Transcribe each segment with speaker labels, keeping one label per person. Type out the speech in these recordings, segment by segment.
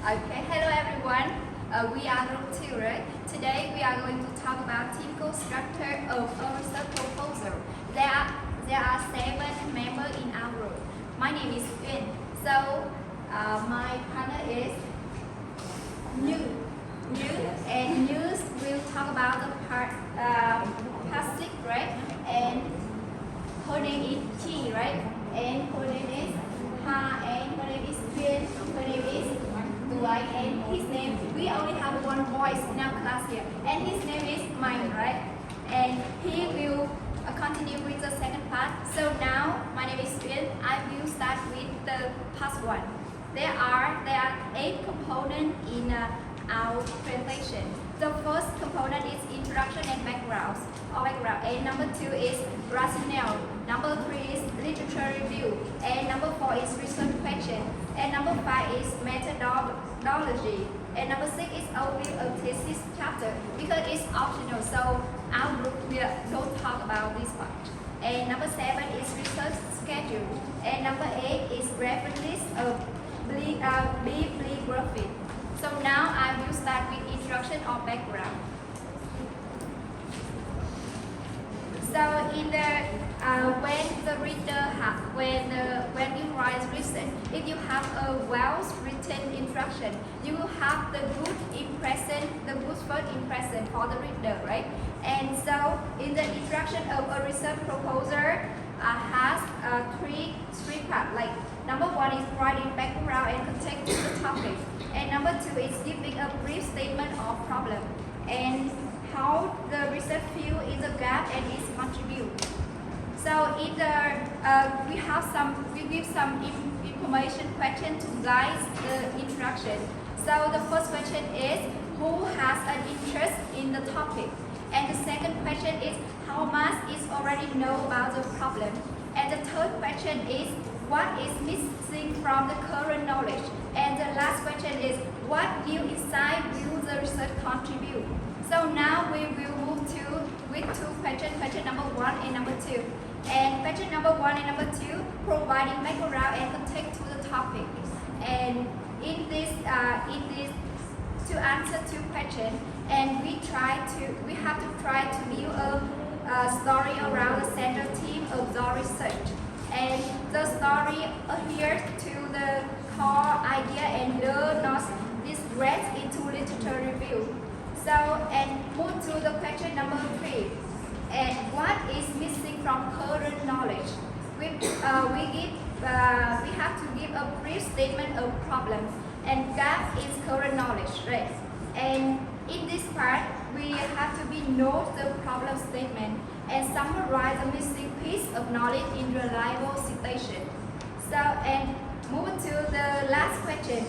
Speaker 1: Okay, hello everyone. We are group 2, right? Today we are going to talk about typical structure of a research proposal. There are 7 members in our group. My name is Viết. So my partner is Như. And Như will talk about the plastic, right? And her name is Chi, right? And her name is Ha, and her name is Viết. Her name is Dwight, and his name, we only have one voice in our class here, and his name is Mike, right? And he will continue with the second part. So now, my name is Viết. I will start with the part 1. There are 8 components in our presentation. The first component is introduction and background. And number 2 is rationale. Number 3 is literature review. And number 4 is research question. And number 5 is methodology. And number 6 is overview of thesis chapter, because it's optional, so our group will don't talk about this part. And number 7 is research schedule. And number 8 is reference list of bibliography. So now I will start with introduction or background. So in the when you write research, if you have a well-written introduction, you will have the good first impression for the reader, right? And so in the introduction of a research proposal has three parts. Like number 1 is writing background and context to the topic, and number 2 is giving a brief statement of problem and how the research field is a gap and its contribute. So we give some information question to guide the introduction. So the first question is, who has an interest in the topic? And the second question is, how much is already know about the problem? And the third question is, what is missing from the current knowledge? And the last question is, what new insight will the research contribute? So now we will move with 2 questions, question number 1 and number 2. And question number 1 and number 2, providing background and context to the topic. And in this to answer 2 questions, and we have to try to build a story around the central theme of the research. And the story adheres to the core idea and does not digress into literature review. So, and move to the question number 3. And what is missing from current knowledge? We have to give a brief statement of problem and gap is current knowledge, right? And in this part, we have to note the problem statement and summarize the missing piece of knowledge in reliable citation. So, and move to the last question.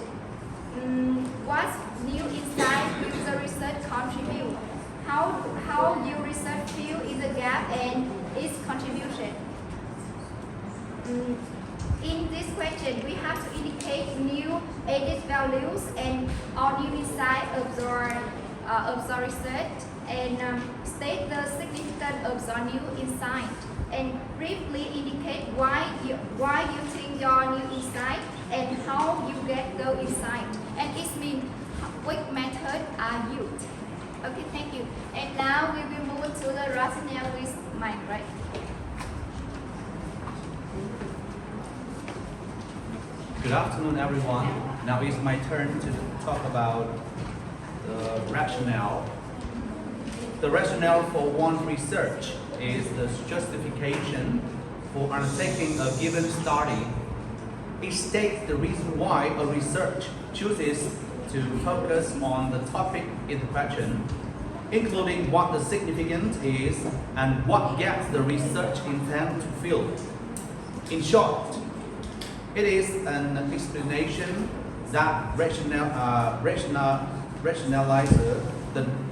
Speaker 1: What new insight will the research contribute? How your research field is a gap and its contribution? In this question, we have to indicate new added values and or new insight of the research, and state the significance of the new insight, and briefly indicate why you think your new insight and how you get the insight, and it means which method are used. Okay, thank you. And now we will move to the rationale with Mike, right?
Speaker 2: Good afternoon, everyone. Now it's my turn to talk about the rationale. The rationale for one research is the justification for undertaking a given study. It states the reason why a research chooses to focus on the topic in question, including what the significance is and what gaps the research intends to fill. In short, it is an explanation that rationalizes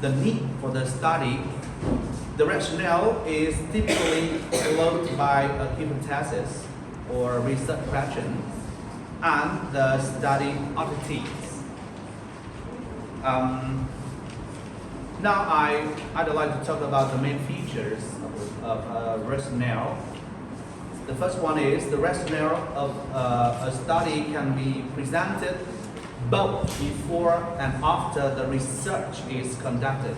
Speaker 2: the need for the study. The rationale is typically followed by a hypothesis or research question and the study objectives. Now I'd like to talk about the main features of rationale. The first one is the rationale of a study can be presented both before and after the research is conducted.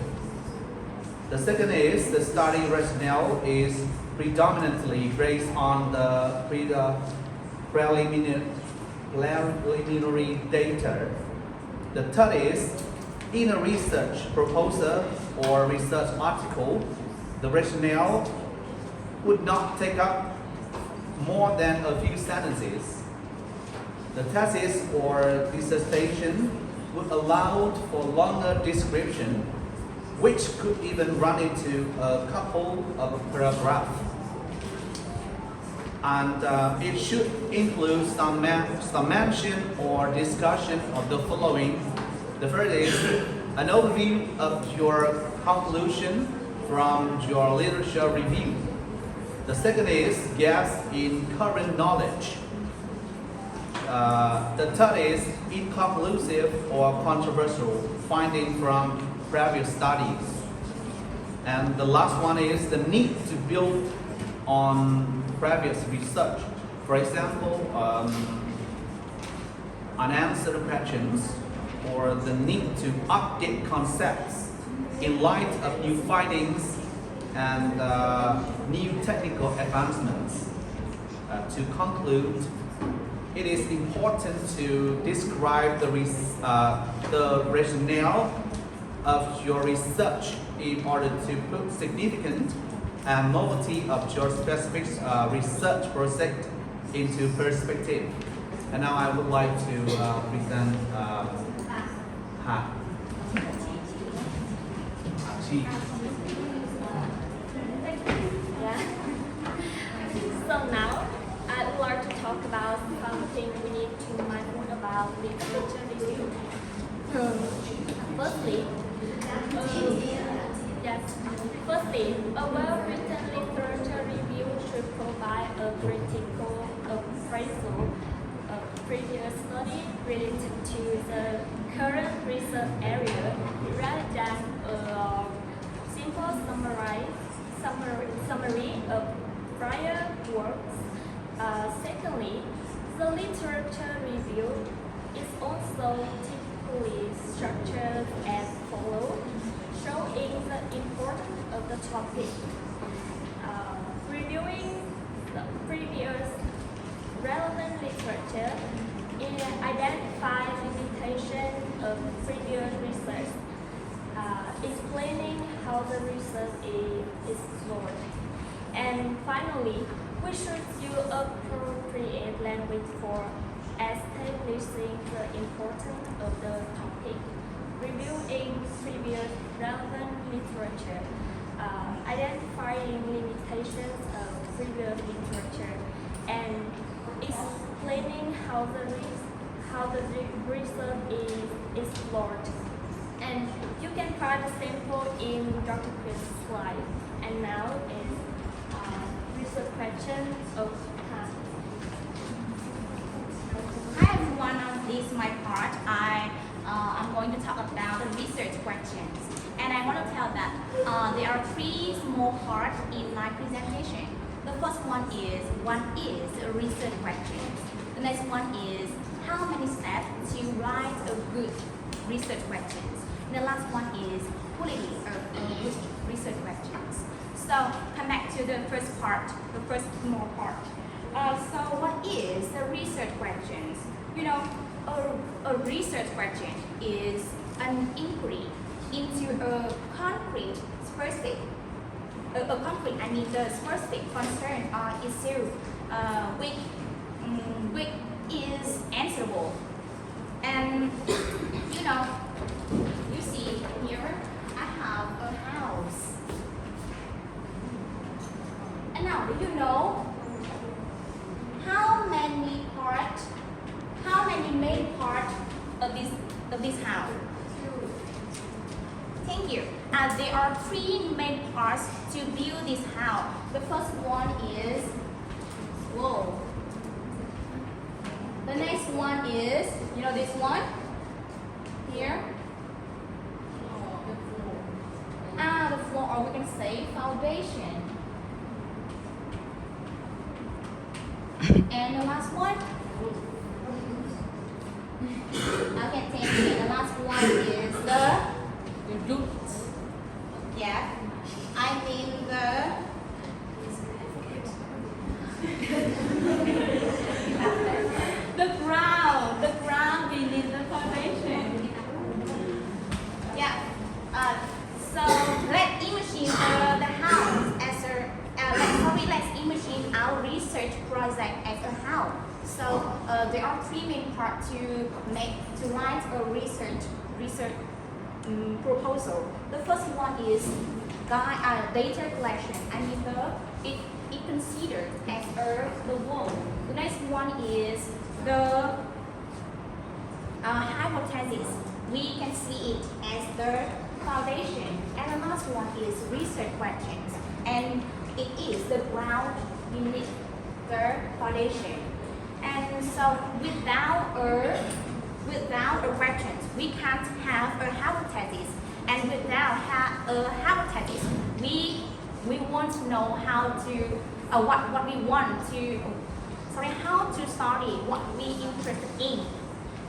Speaker 2: The second is the study rationale is predominantly based on the preliminary data. The third is in a research proposal or research article, the rationale would not take up more than a few sentences. The thesis or dissertation would allow for longer description, which could even run into a couple of paragraphs. And it should include some mention or discussion of the following. The first is an overview of your conclusion from your literature review. The second is gaps in current knowledge. The third is inconclusive or controversial finding from previous studies. And the last one is the need to build on previous research. For example, unanswered questions or the need to update concepts in light of new findings and new technical advancements. To conclude, it is important to describe the rationale of your research in order to put significance and novelty of your specific research project into perspective. And now I would like to present Ha. Chi.
Speaker 3: So now I would like to talk about something we need to mindful about literature review. Firstly, a well-written literature review should provide a critical appraisal of previous study related to the current research area, rather than a simple summary of prior works. Secondly, the literature review is also typically structured as follows, showing the importance of the topic, reviewing the previous relevant literature, identify limitations of previous research, explaining how the research is explored. And finally, we should use appropriate language for establishing the importance of the topic, reviewing previous relevant literature, identifying limitations of previous literature, and explaining how the research is explored. And you can find the sample in Dr. Chris' slide. And now is research question of time.
Speaker 4: Hi everyone, this is my part. I'm going to talk about the research questions. And I want to tell that there are three small parts in my presentation. The first one is research questions. The next one is how many steps to write a good research questions. And the last one is quality of good research questions. So come back to the first part, the first small part. So what is the research questions? You know, a research question is an inquiry into a concrete, specific, the specific concern or issue which is answerable. And you know, you see here, I have a house. And now, do you know how many main parts of this house? Thank you. There are three main parts to build this house. The first one is wall. The next one is, you know this one? Here? The floor, or we can say foundation. And the last one? Okay, attention. The last one is the
Speaker 3: root.
Speaker 4: yeah. I mean the the ground beneath the foundation. Yeah. So let's imagine the house as let's imagine our research project as a house. So there are three main parts to write a research proposal. The first one is data collection. I mean it considered as the wall. The next one is the hypothesis. We can see it as the foundation. And the last one is research questions. And it is the ground beneath the foundation. And so without a questions, we can't have a hypothesis. And without a hypothesis, we want to know how to what we want to how to study what we interested in.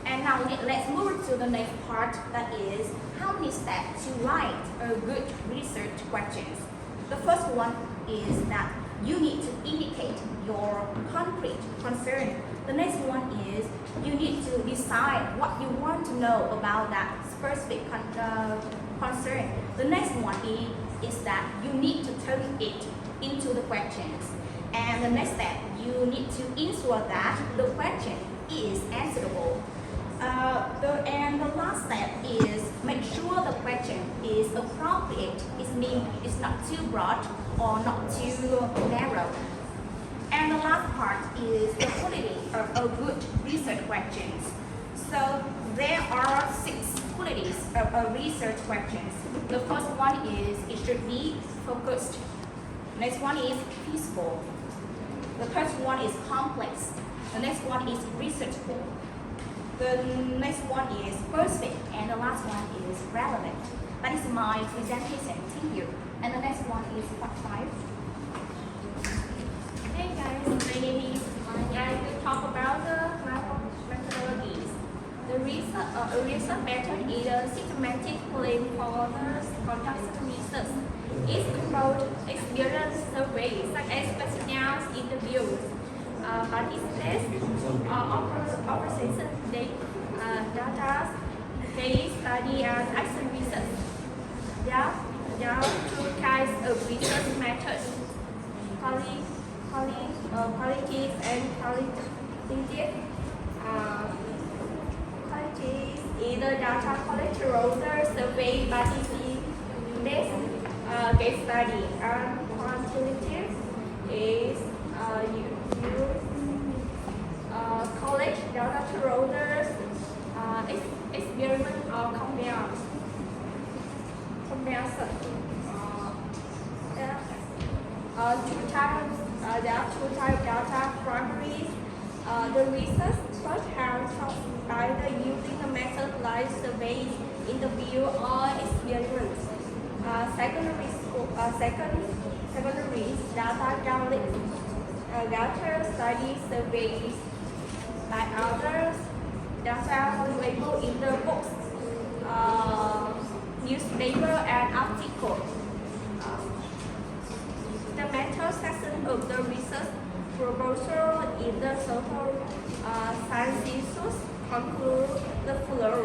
Speaker 4: And now let's move to the next part, that is how many steps to write a good research questions. The first one is that you need to indicate your concrete concern. The next one is you need to decide what you want to know about that specific concern. The next one is that you need to turn it into the questions. And the next step, you need to ensure that the question is answerable. And the last step is make sure the question is appropriate. It means it's not too broad or not too narrow. And the last part is the quality of a good research questions. So there are 6 qualities of a research questions. The first one is it should be focused. Next one is feasible. The third one is complex. The next one is researchable. The next one is specific, and the last one is relevant. That is my presentation. Thank you. And the next one is part 5.
Speaker 3: Hey guys, my name is Maya. I will talk about the methodologies. The research method is a systematic plan for the conducting research. It involves experience surveys such as questionnaires, interviews, participants, observation data, case study, and action research. There are 2 kinds of research methods: qualitative and quantitative. Qualitative is the data collected, survey, participants, case study, and quantitative is you collect data through experiment or comparison. There are 2 types of data. Primary, the research first has either using the method like surveys, interview, or experiments. Secondary data gathering, gather study surveys by others, data available in the books, newspaper, and articles. The method section of the research proposal in the social sciences conclude the flow,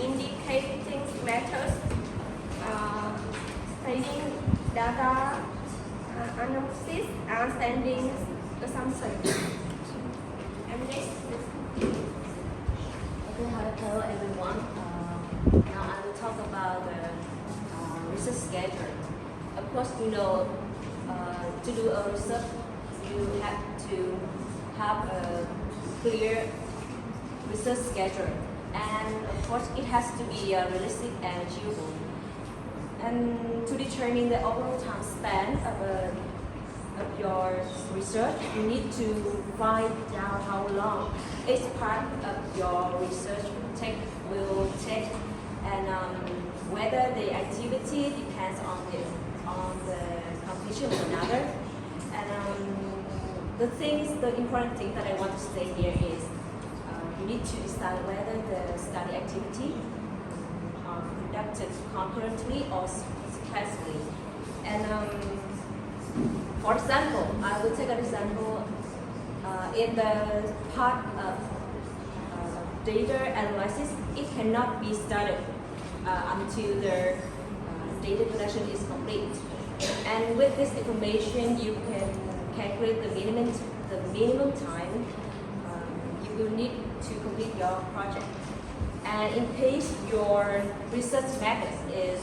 Speaker 3: indicating methods, studying data, analysis, and standing assumptions. And next,
Speaker 5: Hello everyone. Now I will talk about the research schedule. Of course, to do a research, you have to have a clear research schedule, and of course, it has to be realistic and achievable. And to determine the overall time span of your research, you need to write down how long each part of your research will take, and whether the activity depends on the competition of another. And the important thing that I want to say here is you need to decide whether the study activity are conducted concurrently or sequentially. And for example, I will take an example in the part of data analysis. It cannot be started until the data collection is complete. And with this information, you can calculate the minimum time you will need to complete your project. And in case your research method is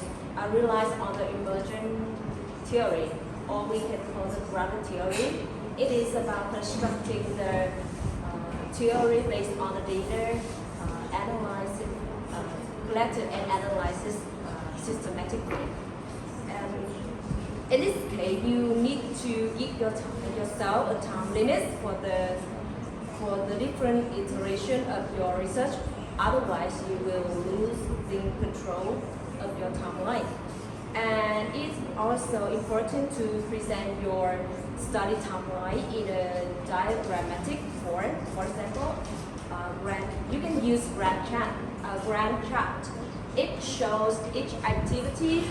Speaker 5: realized on the emergent theory, or we can call it grounded theory, it is about constructing the theory based on the data analysis, collected and analyzed systematically. In this case, you need to give yourself a time limit for the different iteration of your research. Otherwise, you will lose the control of your timeline. And it's also important to present your study timeline in a diagrammatic form. For example, you can use Gantt chart. It shows each activity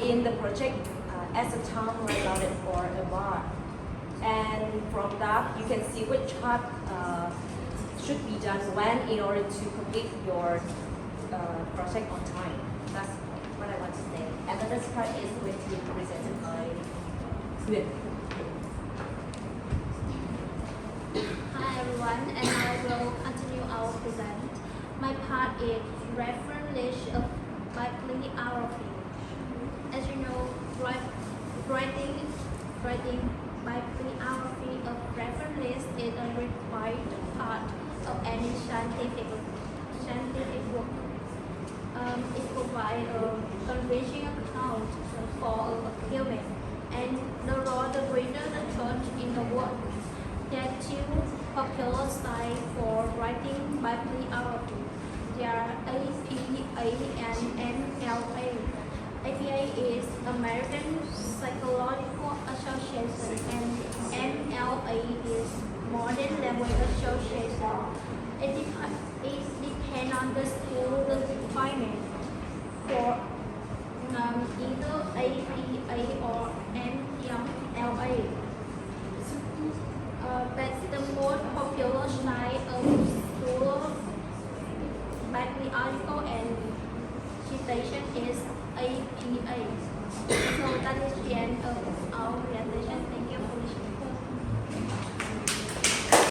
Speaker 5: in the project as a timeline dotted or a bar. And from that, you can see which part should be done when in order to complete your project on time. That's what I want to say. And the next part is going to be presented by Viết.
Speaker 6: Hi everyone, and I will continue our present. My part is reference list of bibliography. As you know, writing bibliography of reference list is a required part of any scientific work. It provides a enriching account for a given and the role the reader the church in the work. There are two popular styles for writing bibliography. There are APA and MLA. APA is American Psychological Association and MLA is Modern Language Association. It depends on the school requirement for either APA or MLA. But the most popular style of school bibliographical and citation is APA. So that is the end of our presentation.